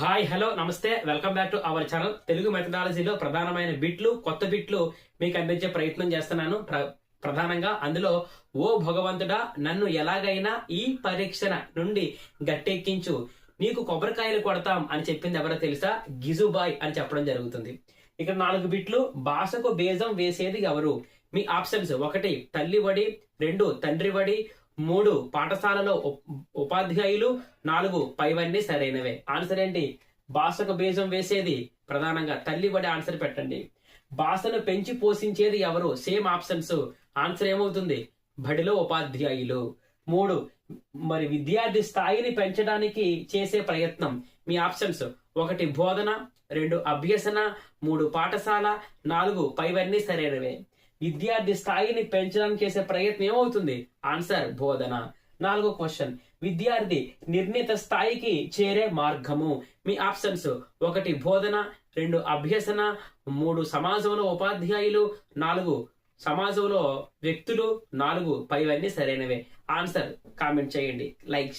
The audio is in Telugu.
హాయ్ హలో నమస్తే welcome back to our channel. Telugu మెథడాలజీలో ప్రధానమైన బిట్లు కొత్త బిట్లు మీకు అందించే ప్రయత్నం చేస్తున్నాను. ప్రధానంగా అందులో ఓ భగవంతుడా నన్ను ఎలాగైనా ఈ పరీక్ష నుండి గట్టెక్కించు, నీకు కొబ్బరికాయలు కొడతాం అని చెప్పింది ఎవరో తెలుసా? గిజుబాయ్ అని చెప్పడం జరుగుతుంది. ఇక్కడ 4 బిట్లు. భాషకు బేజం వేసేది ఎవరు? మీ ఆప్షన్స్: 1 తల్లివడి, 2 తండ్రివడి, 3 పాఠశాలలో ఉపాధ్యాయులు, 4 పైవన్నీ సరైనవే. ఆన్సర్ ఏంటి? భాషకు బీజం వేసేది ప్రధానంగా తల్లిబడి. ఆన్సర్ పెట్టండి. భాషను పెంచి పోషించేది ఎవరు? Same options. ఆన్సర్ ఏమవుతుంది? బడిలో ఉపాధ్యాయులు. 3 మరి విద్యార్థి స్థాయిని పెంచడానికి చేసే ప్రయత్నం. మీ ఆప్షన్స్: 1 బోధన, 2 అభ్యసన, 3 పాఠశాల, 4 పైవన్నీ సరైనవే. విద్యార్థి స్థాయిని పెంచడానికి చేసే ప్రయత్నం ఏమవుతుంది? ఆన్సర్ బోధన. 4వ క్వశ్చన్: విద్యార్థి నిర్ణీత స్థాయికి చేరే మార్గము. మీ ఆప్షన్స్: 1 బోధన, 2 అభ్యసన, 3 సమాజంలో ఉపాధ్యాయులు, 4 సమాజంలో వ్యక్తులు, 4 పైవన్నీ సరైనవే. ఆన్సర్ కామెంట్ చేయండి, లైక్ చేయండి.